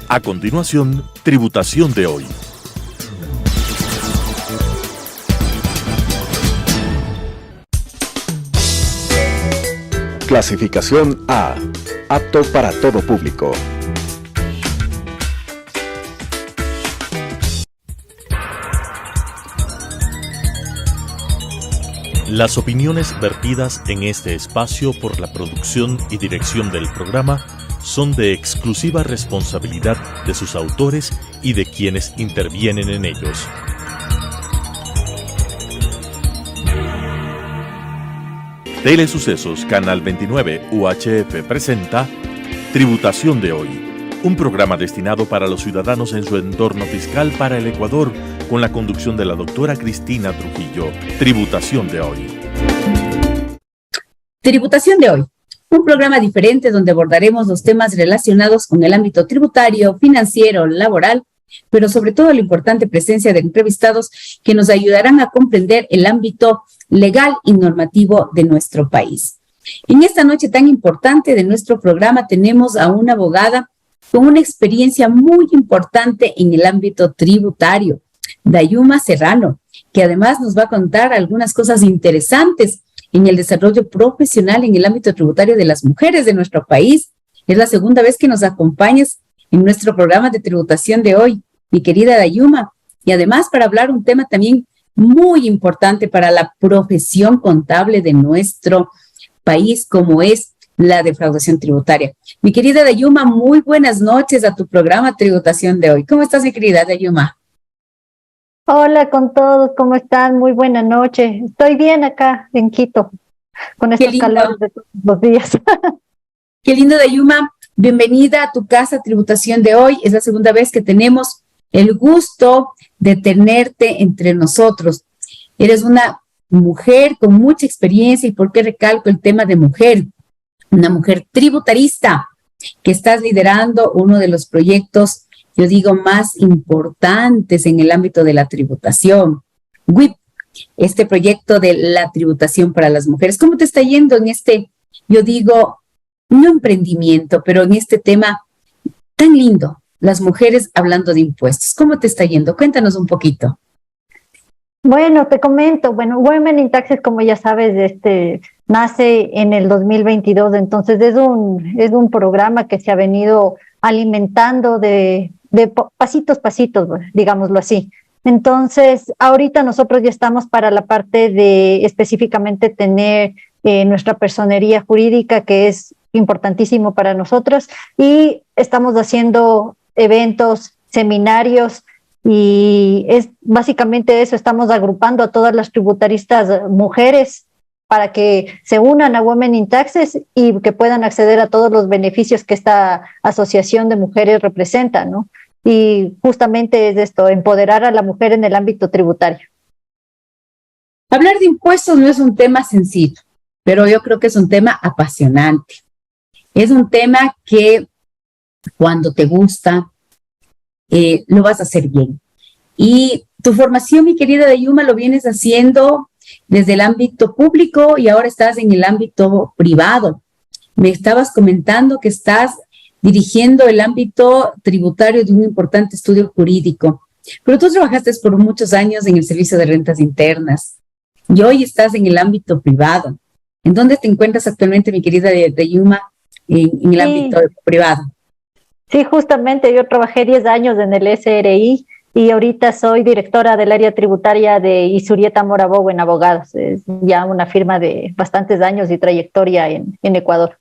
A continuación, Tributación de hoy. Clasificación A. Apto para todo público. Las opiniones vertidas en este espacio por la producción y dirección del programa son de exclusiva responsabilidad de sus autores y de quienes intervienen en ellos. Telesucesos Canal 29 UHF presenta Tributación de hoy, un programa destinado para los ciudadanos en su entorno fiscal para el Ecuador, con la conducción de la doctora Cristina Trujillo. Tributación de hoy. Tributación de hoy, un programa diferente donde abordaremos los temas relacionados con el ámbito tributario, financiero, laboral, pero sobre todo la importante presencia de entrevistados que nos ayudarán a comprender el ámbito legal y normativo de nuestro país. En esta noche tan importante de nuestro programa tenemos a una abogada con una experiencia muy importante en el ámbito tributario, Dayuma Serrano, que además nos va a contar algunas cosas interesantes en el desarrollo profesional en el ámbito tributario de las mujeres de nuestro país. Es la segunda vez que nos acompañas en nuestro programa de tributación de hoy, mi querida Dayuma, y además para hablar un tema también muy importante para la profesión contable de nuestro país, como es la defraudación tributaria. Mi querida Dayuma, muy buenas noches a tu programa Tributación de hoy. ¿Cómo estás, mi querida Dayuma? Hola con todos, ¿cómo están? Muy buena noche. Estoy bien acá en Quito, con estos calores de todos los días. Qué lindo, Dayuma. Bienvenida a tu casa Tributación de hoy. Es la segunda vez que tenemos el gusto de tenerte entre nosotros. Eres una mujer con mucha experiencia, y por qué recalco el tema de mujer, una mujer tributarista que estás liderando uno de los proyectos, yo digo, más importantes en el ámbito de la tributación, WIP, este proyecto de la tributación para las mujeres. ¿Cómo te está yendo en este, yo digo, no emprendimiento, pero en este tema tan lindo, las mujeres hablando de impuestos? ¿Cómo te está yendo? Cuéntanos un poquito. Bueno, te comento, Women in Taxes, como ya sabes, nace en el 2022, entonces es un programa que se ha venido alimentando de pasitos, digámoslo así. Entonces, ahorita nosotros ya estamos para la parte de específicamente tener nuestra personería jurídica, que es importantísimo para nosotros, y estamos haciendo eventos, seminarios, y es básicamente eso. Estamos agrupando a todas las tributaristas mujeres para que se unan a Women in Taxes y que puedan acceder a todos los beneficios que esta asociación de mujeres representa, ¿no? Y justamente es esto, empoderar a la mujer en el ámbito tributario. Hablar de impuestos no es un tema sencillo, pero yo creo que es un tema apasionante. Es un tema que cuando te gusta, lo vas a hacer bien. Y tu formación, mi querida Dayuma, lo vienes haciendo desde el ámbito público y ahora estás en el ámbito privado. Me estabas comentando que estás dirigiendo el ámbito tributario de un importante estudio jurídico, pero tú trabajaste por muchos años en el Servicio de Rentas Internas y hoy estás en el ámbito privado. ¿En dónde te encuentras actualmente, mi querida Dayuma, en el ámbito privado? Sí, justamente yo trabajé 10 años en el SRI y ahorita soy directora del área tributaria de Isurieta Mora Bogo en Abogados. Es ya una firma de bastantes años y trayectoria en Ecuador.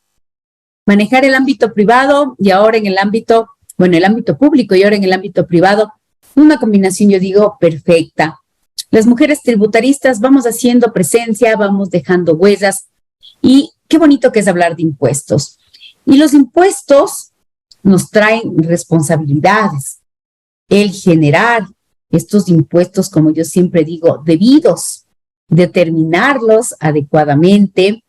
Manejar el ámbito privado y ahora en el ámbito, el ámbito público y ahora en el ámbito privado, una combinación, yo digo, perfecta. Las mujeres tributaristas vamos haciendo presencia, vamos dejando huellas y qué bonito que es hablar de impuestos. Y los impuestos nos traen responsabilidades. El generar estos impuestos, como yo siempre digo, debidos, determinarlos adecuadamente.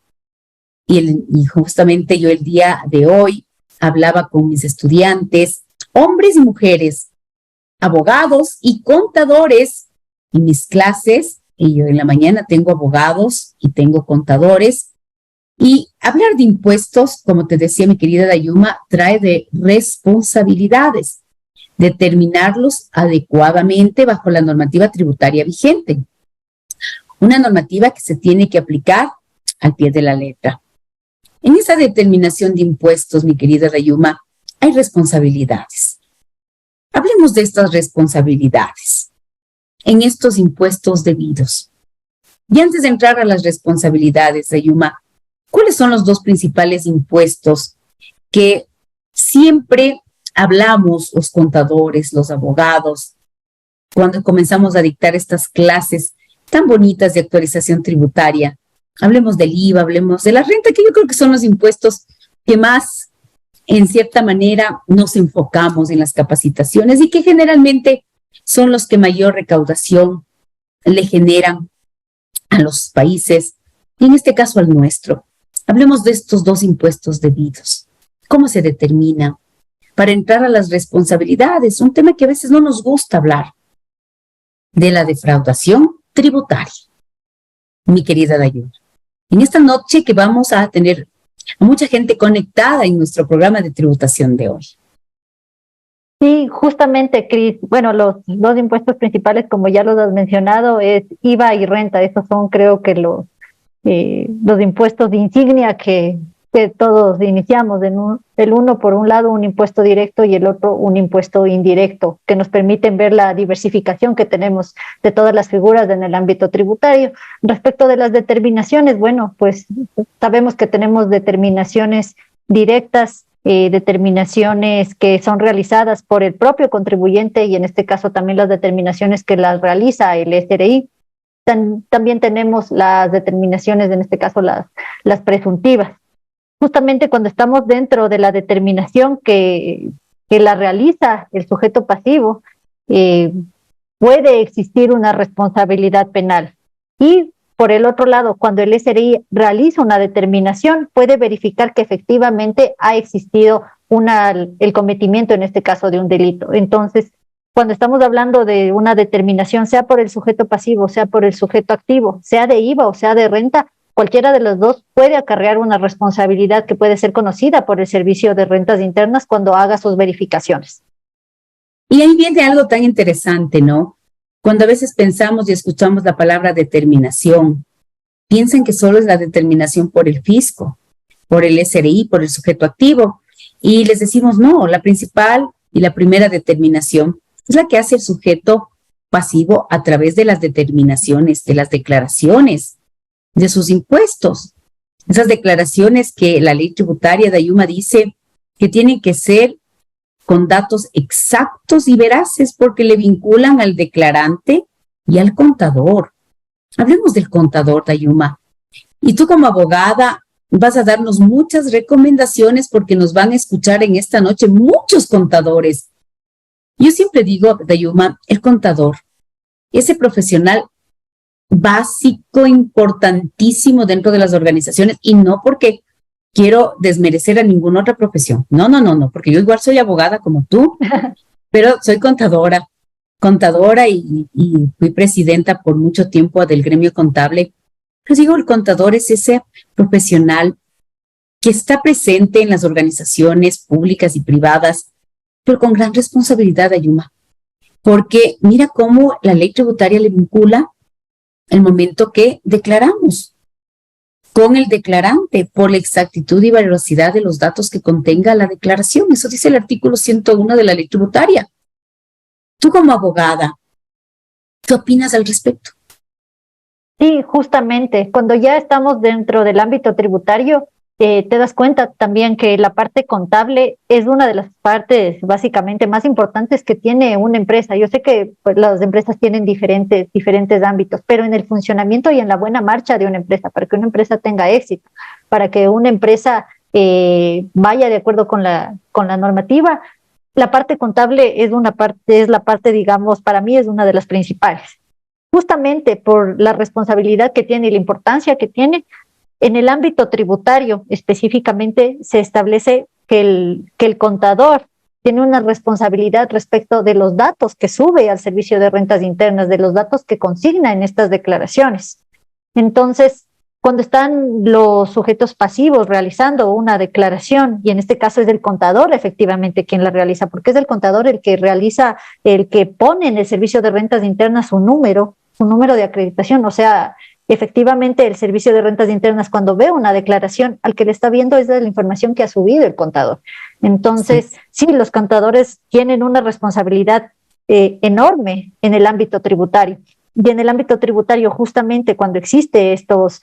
Y justamente yo el día de hoy hablaba con mis estudiantes, hombres y mujeres, abogados y contadores, en mis clases, y yo en la mañana tengo abogados y tengo contadores. Y hablar de impuestos, como te decía mi querida Dayuma, trae de responsabilidades. determinarlos adecuadamente bajo la normativa tributaria vigente. Una normativa que se tiene que aplicar al pie de la letra. En esa determinación de impuestos, mi querida Dayuma, hay responsabilidades. Hablemos de estas responsabilidades en estos impuestos debidos. Y antes de entrar a las responsabilidades, Dayuma, ¿cuáles son los dos principales impuestos que siempre hablamos los contadores, los abogados, cuando comenzamos a dictar estas clases tan bonitas de actualización tributaria? Hablemos del IVA, hablemos de la renta, que yo creo que son los impuestos que más, en cierta manera, nos enfocamos en las capacitaciones y que generalmente son los que mayor recaudación le generan a los países, y en este caso al nuestro. Hablemos de estos dos impuestos debidos. ¿Cómo se determina? Para entrar a las responsabilidades, un tema que a veces no nos gusta hablar, de la defraudación tributaria. Mi querida Dayuma, en esta noche que vamos a tener a mucha gente conectada en nuestro programa de tributación de hoy. Sí, justamente, Cris. Bueno, los dos impuestos principales, como ya los has mencionado, es IVA y renta. Esos son, creo que, los impuestos de insignia que todos iniciamos. El uno, por un lado, un impuesto directo y el otro, un impuesto indirecto, que nos permiten ver la diversificación que tenemos de todas las figuras en el ámbito tributario. Respecto de las determinaciones, bueno, pues sabemos que tenemos determinaciones directas, determinaciones que son realizadas por el propio contribuyente y en este caso también las determinaciones que las realiza el SRI. También tenemos las determinaciones, en este caso las presuntivas. Justamente cuando estamos dentro de la determinación que la realiza el sujeto pasivo, puede existir una responsabilidad penal. Y por el otro lado, cuando el SRI realiza una determinación, puede verificar que efectivamente ha existido el cometimiento, en este caso, de un delito. Entonces, cuando estamos hablando de una determinación, sea por el sujeto pasivo, sea por el sujeto activo, sea de IVA o sea de renta, cualquiera de los dos puede acarrear una responsabilidad que puede ser conocida por el Servicio de Rentas Internas cuando haga sus verificaciones. Y ahí viene algo tan interesante, ¿no? Cuando a veces pensamos y escuchamos la palabra determinación, piensan que solo es la determinación por el fisco, por el SRI, por el sujeto activo, y les decimos no, la principal y la primera determinación es la que hace el sujeto pasivo a través de las determinaciones, de las declaraciones, de sus impuestos. Esas declaraciones que la ley tributaria de Dayuma dice que tienen que ser con datos exactos y veraces porque le vinculan al declarante y al contador. Hablemos del contador, Dayuma. Y tú como abogada vas a darnos muchas recomendaciones porque nos van a escuchar en esta noche muchos contadores. Yo siempre digo, Dayuma, el contador, ese profesional básico, importantísimo dentro de las organizaciones, y no porque quiero desmerecer a ninguna otra profesión. No, porque yo igual soy abogada como tú, pero soy contadora y fui presidenta por mucho tiempo del gremio contable. Pero digo, el contador es ese profesional que está presente en las organizaciones públicas y privadas, pero con gran responsabilidad, Dayuma, porque mira cómo la ley tributaria le vincula el momento que declaramos con el declarante por la exactitud y veracidad de los datos que contenga la declaración. Eso dice el artículo 101 de la ley tributaria. Tú como abogada, ¿qué opinas al respecto? Sí, justamente, cuando ya estamos dentro del ámbito tributario, te das cuenta también que la parte contable es una de las partes básicamente más importantes que tiene una empresa. Yo sé que pues, las empresas tienen diferentes ámbitos, pero en el funcionamiento y en la buena marcha de una empresa, para que una empresa tenga éxito, para que una empresa vaya de acuerdo con la normativa, la parte contable es la parte, digamos, para mí es una de las principales. Justamente por la responsabilidad que tiene y la importancia que tiene. En el ámbito tributario, específicamente, se establece que el contador tiene una responsabilidad respecto de los datos que sube al Servicio de Rentas Internas, de los datos que consigna en estas declaraciones. Entonces, cuando están los sujetos pasivos realizando una declaración, y en este caso es el contador efectivamente quien la realiza, porque es el contador el que realiza, el que pone en el Servicio de Rentas Internas su número de acreditación. O sea, efectivamente el Servicio de Rentas Internas, cuando ve una declaración, al que le está viendo es de la información que ha subido el contador. Entonces, sí, los contadores tienen una responsabilidad enorme en el ámbito tributario. Y en el ámbito tributario, justamente cuando existe estos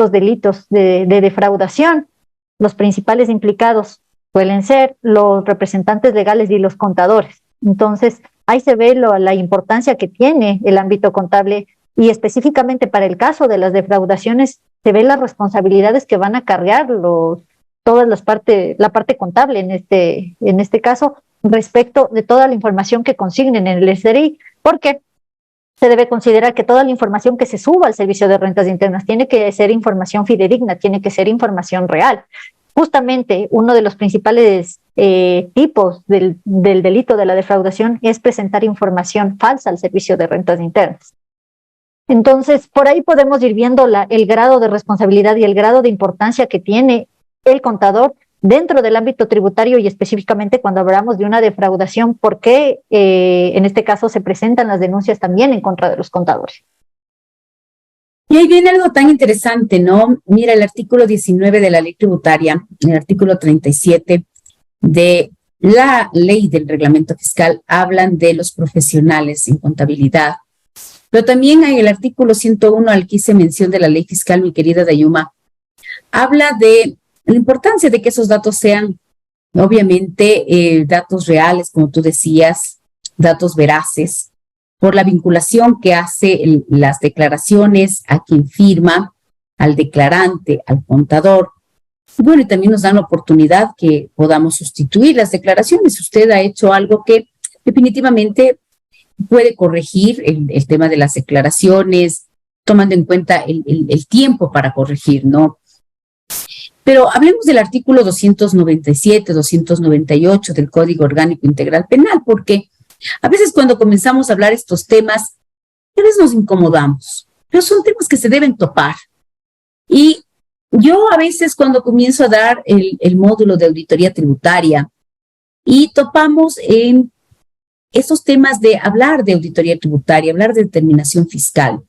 delitos de defraudación, los principales implicados suelen ser los representantes legales y los contadores. Entonces, ahí se ve la importancia que tiene el ámbito contable, y específicamente para el caso de las defraudaciones, se ve las responsabilidades que van a cargar la parte contable en este caso, respecto de toda la información que consignen en el SRI, porque se debe considerar que toda la información que se suba al Servicio de Rentas Internas tiene que ser información fidedigna, tiene que ser información real. Justamente uno de los principales tipos del delito de la defraudación es presentar información falsa al Servicio de Rentas Internas. Entonces, por ahí podemos ir viendo el grado de responsabilidad y el grado de importancia que tiene el contador dentro del ámbito tributario, y específicamente cuando hablamos de una defraudación, porque en este caso se presentan las denuncias también en contra de los contadores. Y ahí viene algo tan interesante, ¿no? Mira, el artículo 19 de la ley tributaria, el artículo 37 de la ley del reglamento fiscal, hablan de los profesionales en contabilidad. Pero también hay el artículo 101 al que hice mención de la ley fiscal, mi querida Dayuma, habla de la importancia de que esos datos sean, obviamente, datos reales, como tú decías, datos veraces, por la vinculación que hace las declaraciones a quien firma, al declarante, al contador. Bueno, y también nos dan la oportunidad que podamos sustituir las declaraciones. Usted ha hecho algo que definitivamente puede corregir el tema de las declaraciones, tomando en cuenta el tiempo para corregir, ¿no? Pero hablemos del artículo 297, 298 del Código Orgánico Integral Penal, porque a veces cuando comenzamos a hablar estos temas, a veces nos incomodamos, pero son temas que se deben topar. Y yo a veces cuando comienzo a dar el módulo de auditoría tributaria y topamos en esos temas de hablar de auditoría tributaria, hablar de determinación fiscal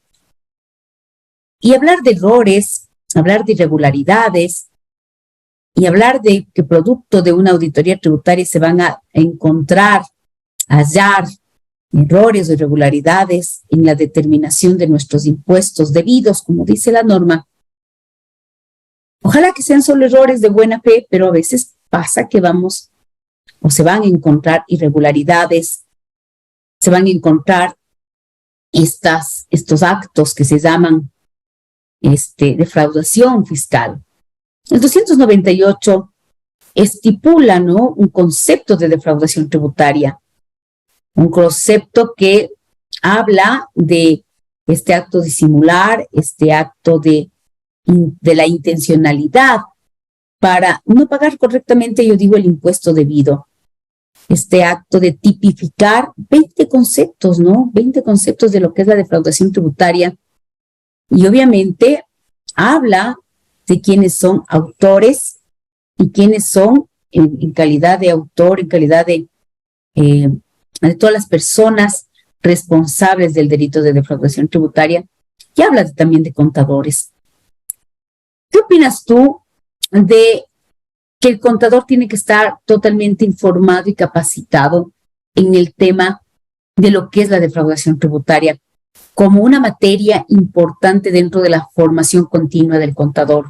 y hablar de errores, hablar de irregularidades, y hablar de que producto de una auditoría tributaria se van a encontrar, a hallar errores o irregularidades en la determinación de nuestros impuestos debidos, como dice la norma. Ojalá que sean solo errores de buena fe, pero a veces pasa que vamos o se van a encontrar irregularidades, se van a encontrar estos actos que se llaman defraudación fiscal. El 298 estipula, ¿no?, un concepto de defraudación tributaria, un concepto que habla de este acto disimular, este acto de la intencionalidad para no pagar correctamente, yo digo, el impuesto debido. Este acto de tipificar 20 conceptos, ¿no? 20 conceptos de lo que es la defraudación tributaria. Y obviamente habla de quiénes son autores y quiénes son en calidad de autor, en calidad de todas las personas responsables del delito de defraudación tributaria, y habla también de contadores. ¿Qué opinas tú de que el contador tiene que estar totalmente informado y capacitado en el tema de lo que es la defraudación tributaria como una materia importante dentro de la formación continua del contador,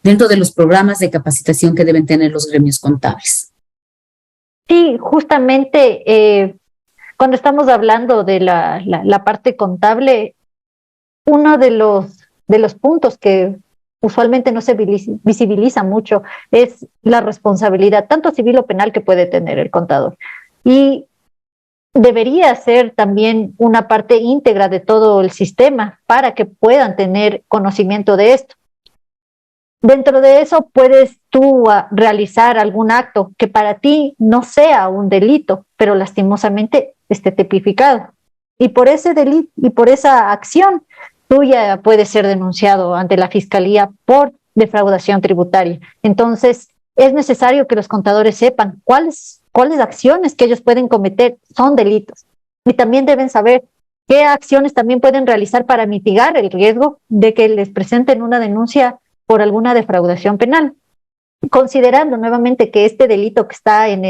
dentro de los programas de capacitación que deben tener los gremios contables? Sí, justamente cuando estamos hablando de la parte contable, uno de los puntos que usualmente no se visibiliza mucho es la responsabilidad, tanto civil o penal, que puede tener el contador. Y debería ser también una parte íntegra de todo el sistema para que puedan tener conocimiento de esto. Dentro de eso puedes tú realizar algún acto que para ti no sea un delito, pero lastimosamente esté tipificado. Y por ese delito y por esa acción tú ya puedes ser denunciado ante la Fiscalía por defraudación tributaria. Entonces, es necesario que los contadores sepan cuáles acciones que ellos pueden cometer son delitos. Y también deben saber qué acciones también pueden realizar para mitigar el riesgo de que les presenten una denuncia por alguna defraudación penal. Considerando nuevamente que este delito que está en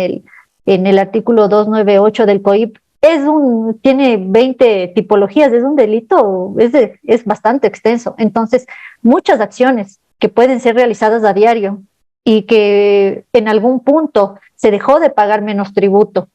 el artículo 298 del COIP tiene 20 tipologías, es un delito, es bastante extenso. Entonces, muchas acciones que pueden ser realizadas a diario y que en algún punto se dejó de pagar menos tributo,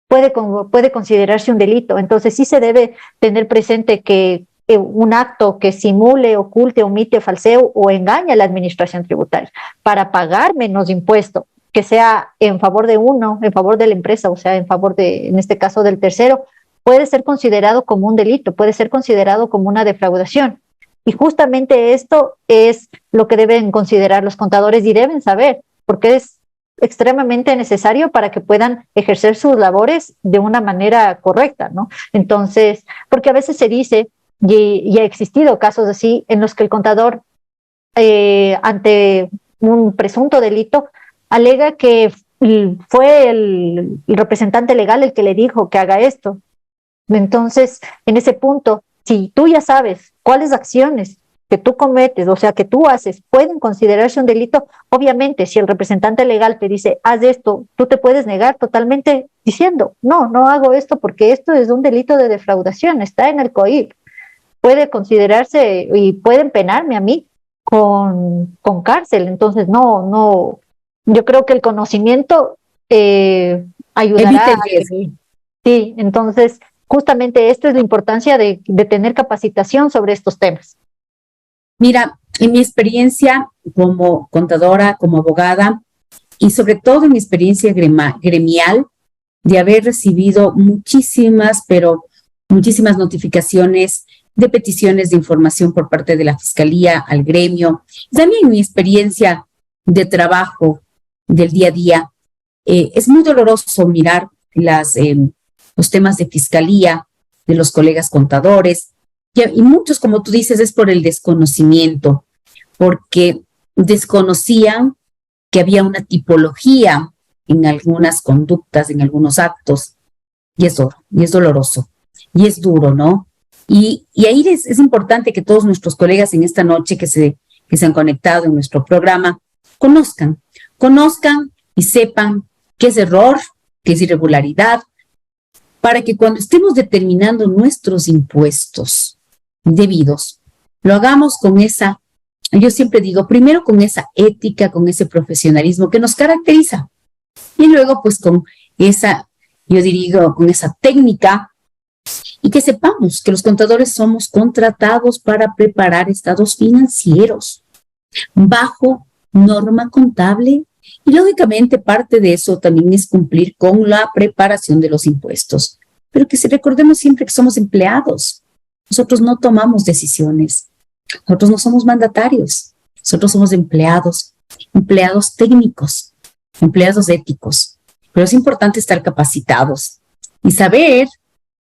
puede considerarse un delito. Entonces, sí se debe tener presente que un acto que simule, oculte, omite, falsee o engañe a la administración tributaria para pagar menos impuesto, que sea en favor de uno, en favor de la empresa, o sea, en favor en este caso, del tercero, puede ser considerado como un delito, puede ser considerado como una defraudación. Y justamente esto es lo que deben considerar los contadores y deben saber, porque es extremadamente necesario para que puedan ejercer sus labores de una manera correcta, ¿no? Entonces, porque a veces se dice, y ha existido casos así, en los que el contador, ante un presunto delito, alega que fue el representante legal el que le dijo que haga esto. Entonces, en ese punto, si tú ya sabes cuáles acciones que tú cometes, o sea, que tú haces, pueden considerarse un delito, obviamente, si el representante legal te dice, haz esto, tú te puedes negar totalmente diciendo, no hago esto porque esto es un delito de defraudación, está en el COIP. Puede considerarse y pueden penarme a mí con cárcel. Entonces, no, yo creo que el conocimiento ayudará. Evita el riesgo. Sí, entonces, justamente esto es la importancia de tener capacitación sobre estos temas. Mira, en mi experiencia como contadora, como abogada, y sobre todo en mi experiencia gremial, de haber recibido muchísimas notificaciones de peticiones de información por parte de la Fiscalía al gremio. También mi experiencia de trabajo del día a día, es muy doloroso mirar los temas de Fiscalía, de los colegas contadores, y muchos, como tú dices, es por el desconocimiento, porque desconocían que había una tipología en algunas conductas, en algunos actos, y es doloroso, y es duro, ¿no? Y ahí es importante que todos nuestros colegas en esta noche que se han conectado en nuestro programa conozcan y sepan qué es error, qué es irregularidad, para que cuando estemos determinando nuestros impuestos debidos, lo hagamos con yo siempre digo, primero con esa ética, con ese profesionalismo que nos caracteriza, y luego pues con con esa técnica, y que sepamos que los contadores somos contratados para preparar estados financieros bajo norma contable, y lógicamente parte de eso también es cumplir con la preparación de los impuestos, pero que recordemos siempre que somos empleados. Nosotros no tomamos decisiones, nosotros no somos mandatarios, nosotros somos empleados técnicos, empleados éticos, pero es importante estar capacitados y saber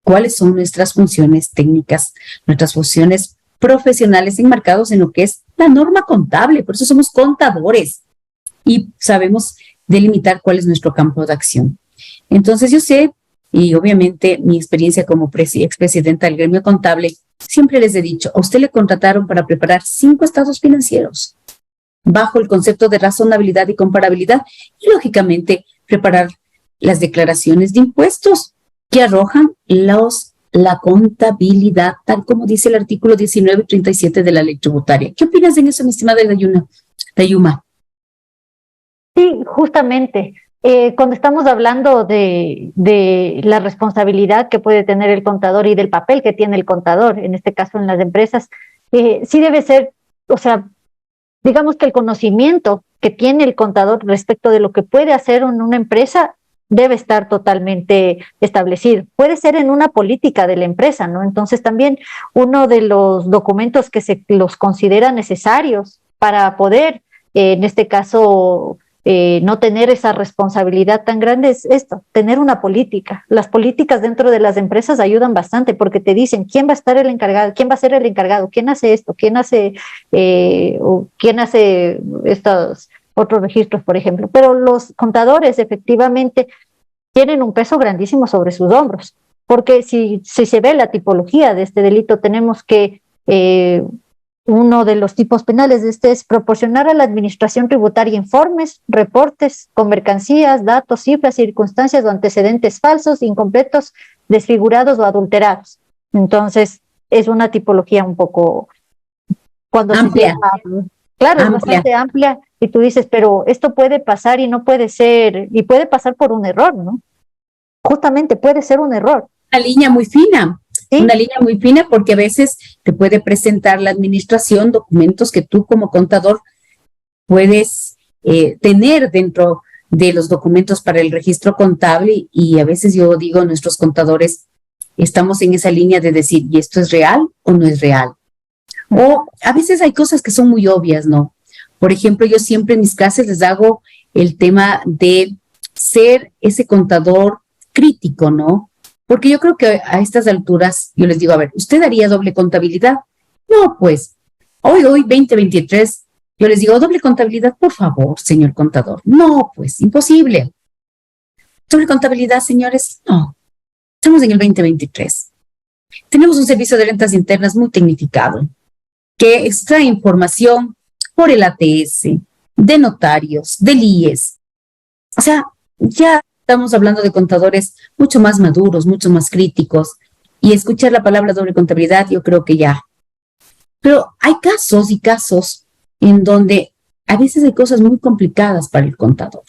cuáles son nuestras funciones técnicas, nuestras funciones profesionales enmarcados en lo que es la norma contable. Por eso somos contadores y sabemos delimitar cuál es nuestro campo de acción. Entonces yo sé, y obviamente mi experiencia como expresidenta del gremio contable, siempre les he dicho, a usted le contrataron para preparar 5 estados financieros bajo el concepto de razonabilidad y comparabilidad, y lógicamente preparar las declaraciones de impuestos que arrojan la contabilidad, tal como dice el artículo 1937 de la ley tributaria. ¿Qué opinas en eso, mi estimada Dayuma? Sí, justamente. Cuando estamos hablando de la responsabilidad que puede tener el contador y del papel que tiene el contador, en este caso en las empresas, sí debe ser, o sea, digamos que el conocimiento que tiene el contador respecto de lo que puede hacer en una empresa debe estar totalmente establecido. Puede ser en una política de la empresa, ¿no? Entonces también uno de los documentos que se los considera necesarios para poder, en este caso, no tener esa responsabilidad tan grande es esto, tener una política. Las políticas dentro de las empresas ayudan bastante porque te dicen quién va a estar el encargado, quién va a ser el encargado, quién hace esto, quién hace estos otros registros, por ejemplo. Pero los contadores efectivamente tienen un peso grandísimo sobre sus hombros, porque si se ve la tipología de este delito, tenemos que uno de los tipos penales de este es proporcionar a la administración tributaria informes, reportes con mercancías, datos, cifras, circunstancias o antecedentes falsos, incompletos, desfigurados o adulterados. Entonces, es una tipología un poco cuando amplia. Claro, es bastante amplia y tú dices, pero esto puede pasar y no puede ser, y puede pasar por un error, ¿no? Justamente puede ser un error. Una línea muy fina. ¿Sí? ¿Sí? Una línea muy fina porque a veces te puede presentar la administración documentos que tú como contador puedes tener dentro de los documentos para el registro contable y a veces yo digo, nuestros contadores estamos en esa línea de decir, ¿y esto es real o no es real? O a veces hay cosas que son muy obvias, ¿no? Por ejemplo, yo siempre en mis clases les hago el tema de ser ese contador crítico, ¿no? Porque yo creo que a estas alturas, yo les digo, a ver, ¿usted haría doble contabilidad? No, pues, hoy 2023, yo les digo, doble contabilidad, por favor, señor contador. No, pues, imposible. Doble contabilidad, señores, no. Estamos en el 2023. Tenemos un servicio de rentas internas muy tecnificado, que extrae información por el ATS, de notarios, del IES. O sea, ya estamos hablando de contadores mucho más maduros, mucho más críticos, y escuchar la palabra doble contabilidad, yo creo que ya. Pero hay casos y casos en donde a veces hay cosas muy complicadas para el contador.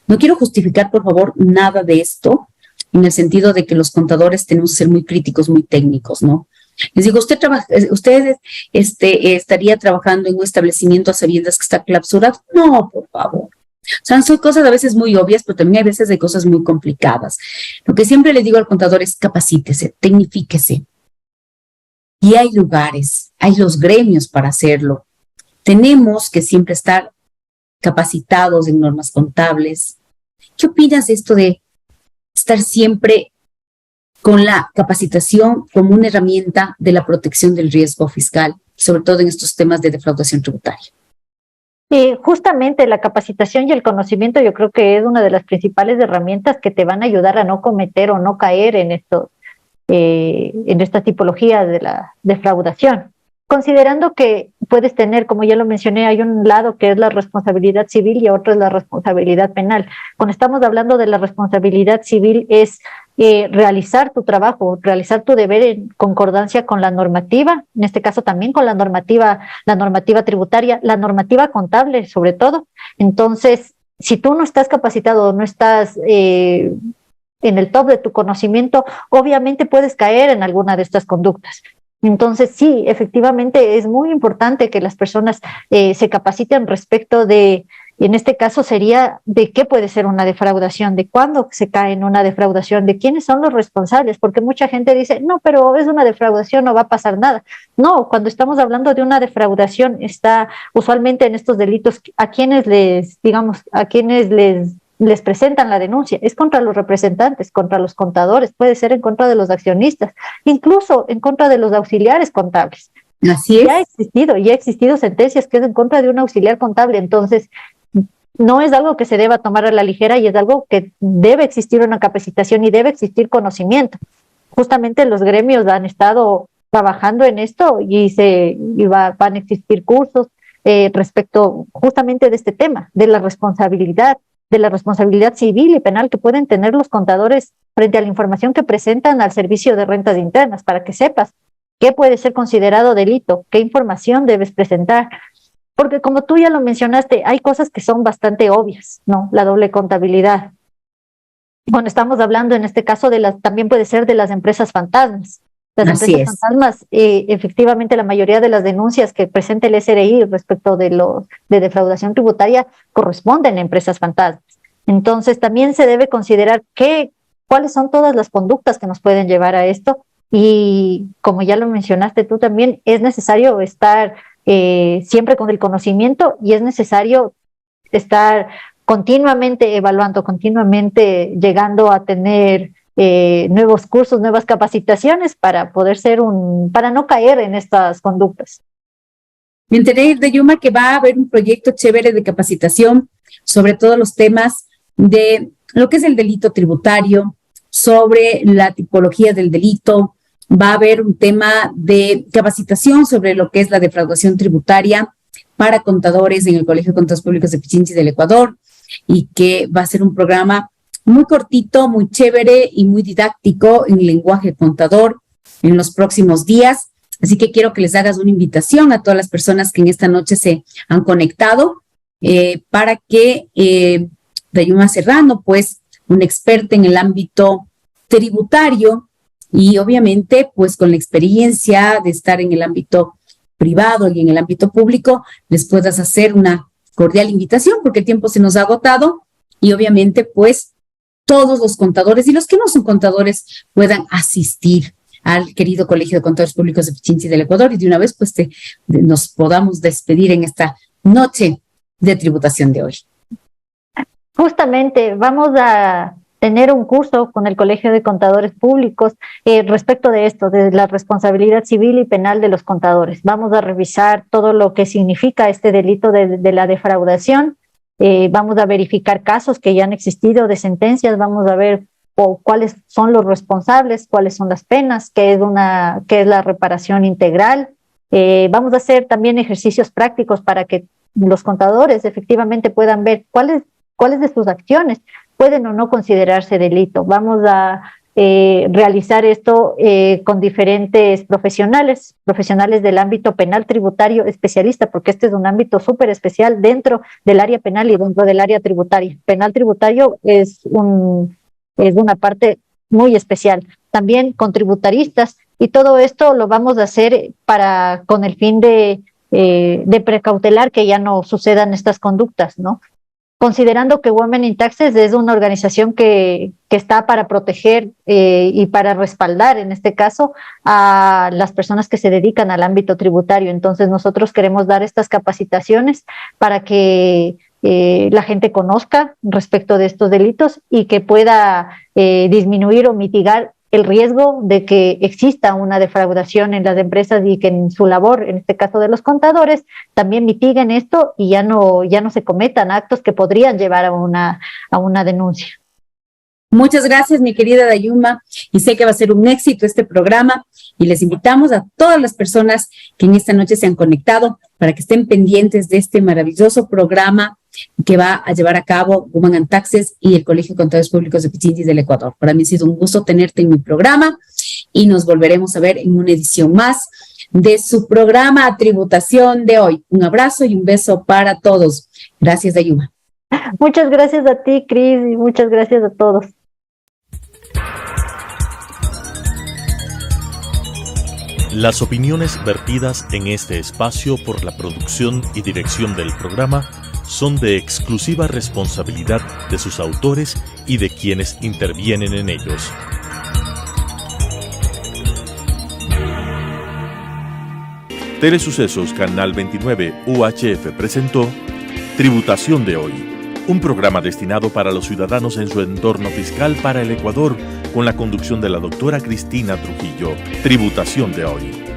No quiero justificar, por favor, nada de esto, en el sentido de que los contadores tenemos que ser muy críticos, muy técnicos, ¿no? Les digo, ¿usted estaría trabajando en un establecimiento a sabiendas que está clausurado? No, por favor. O sea, son cosas a veces muy obvias, pero también hay veces de cosas muy complicadas. Lo que siempre le digo al contador es capacítese, tecnifíquese. Y hay lugares, hay los gremios para hacerlo. Tenemos que siempre estar capacitados en normas contables. ¿Qué opinas de esto de estar siempre con la capacitación como una herramienta de la protección del riesgo fiscal, sobre todo en estos temas de defraudación tributaria? Justamente la capacitación y el conocimiento yo creo que es una de las principales herramientas que te van a ayudar a no cometer o no caer en esta tipología de la defraudación. Considerando que puedes tener, como ya lo mencioné, hay un lado que es la responsabilidad civil y otro es la responsabilidad penal. Cuando estamos hablando de la responsabilidad civil es realizar tu trabajo, realizar tu deber en concordancia con la normativa, en este caso también con la normativa tributaria, la normativa contable sobre todo. Entonces, si tú no estás capacitado, no estás en el top de tu conocimiento, obviamente puedes caer en alguna de estas conductas. Entonces, sí, efectivamente es muy importante que las personas se capaciten respecto de, en este caso sería de qué puede ser una defraudación, de cuándo se cae en una defraudación, de quiénes son los responsables, porque mucha gente dice, no, pero es una defraudación, no va a pasar nada. No, cuando estamos hablando de una defraudación, está usualmente en estos delitos a quienes les presentan la denuncia, es contra los representantes, contra los contadores, puede ser en contra de los accionistas, incluso en contra de los auxiliares contables. Así es. Ya ha existido sentencias que es en contra de un auxiliar contable, entonces no es algo que se deba tomar a la ligera y es algo que debe existir una capacitación y debe existir conocimiento. Justamente los gremios han estado trabajando en esto van a existir cursos respecto justamente de este tema, de la responsabilidad civil y penal que pueden tener los contadores frente a la información que presentan al Servicio de Rentas Internas, para que sepas qué puede ser considerado delito, qué información debes presentar. Porque como tú ya lo mencionaste, hay cosas que son bastante obvias, ¿no? La doble contabilidad. Cuando estamos hablando en este caso también puede ser de las empresas fantasmas. Las empresas fantasmas, efectivamente, la mayoría de las denuncias que presenta el SRI respecto de defraudación tributaria corresponden a empresas fantasmas. Entonces, también se debe considerar cuáles son todas las conductas que nos pueden llevar a esto. Y como ya lo mencionaste tú también, es necesario estar siempre con el conocimiento y es necesario estar continuamente evaluando, continuamente llegando a tener nuevos cursos, nuevas capacitaciones para poder para no caer en estas conductas. Me enteré, Dayuma, que va a haber un proyecto chévere de capacitación sobre todos los temas de lo que es el delito tributario, sobre la tipología del delito. Va a haber un tema de capacitación sobre lo que es la defraudación tributaria para contadores en el Colegio de Contadores Públicos de Pichincha y del Ecuador, y que va a ser un programa muy cortito, muy chévere y muy didáctico en lenguaje contador en los próximos días. Así que quiero que les hagas una invitación a todas las personas que en esta noche se han conectado para que Dayuma Serrano, pues, una experta en el ámbito tributario y obviamente, pues, con la experiencia de estar en el ámbito privado y en el ámbito público, les puedas hacer una cordial invitación porque el tiempo se nos ha agotado y obviamente, pues, todos los contadores y los que no son contadores puedan asistir al querido Colegio de Contadores Públicos de Pichincha y del Ecuador y de una vez pues nos podamos despedir en esta noche de tributación de hoy. Justamente vamos a tener un curso con el Colegio de Contadores Públicos respecto de esto, de la responsabilidad civil y penal de los contadores. Vamos a revisar todo lo que significa este delito de la defraudación. Vamos a verificar casos que ya han existido de sentencias, vamos a ver cuáles son los responsables, cuáles son las penas, qué es la reparación integral. Vamos a hacer también ejercicios prácticos para que los contadores efectivamente puedan ver cuáles de sus acciones pueden o no considerarse delito. Vamos a realizar esto con diferentes profesionales del ámbito penal tributario especialista, porque este es un ámbito súper especial dentro del área penal y dentro del área tributaria. Penal tributario es una parte muy especial. También con tributaristas, y todo esto lo vamos a hacer con el fin de precautelar que ya no sucedan estas conductas, ¿no? Considerando que Women in Taxes es una organización que está para proteger y para respaldar, en este caso, a las personas que se dedican al ámbito tributario. Entonces, nosotros queremos dar estas capacitaciones para que la gente conozca respecto de estos delitos y que pueda disminuir o mitigar el riesgo de que exista una defraudación en las empresas y que en su labor, en este caso de los contadores, también mitiguen esto y ya no se cometan actos que podrían llevar a una denuncia. Muchas gracias, mi querida Dayuma, y sé que va a ser un éxito este programa y les invitamos a todas las personas que en esta noche se han conectado para que estén pendientes de este maravilloso programa que va a llevar a cabo Women in Taxes y el Colegio de Contadores Públicos de Pichincha y del Ecuador. Para mí ha sido un gusto tenerte en mi programa y nos volveremos a ver en una edición más de su programa Tributación de hoy. Un abrazo y un beso para todos. Gracias, Dayuma. Muchas gracias a ti, Cris, y muchas gracias a todos. Las opiniones vertidas en este espacio por la producción y dirección del programa son de exclusiva responsabilidad de sus autores y de quienes intervienen en ellos. Telesucesos Canal 29 UHF presentó Tributación de hoy, un programa destinado para los ciudadanos en su entorno fiscal para el Ecuador, con la conducción de la doctora Cristina Trujillo. Tributación de hoy.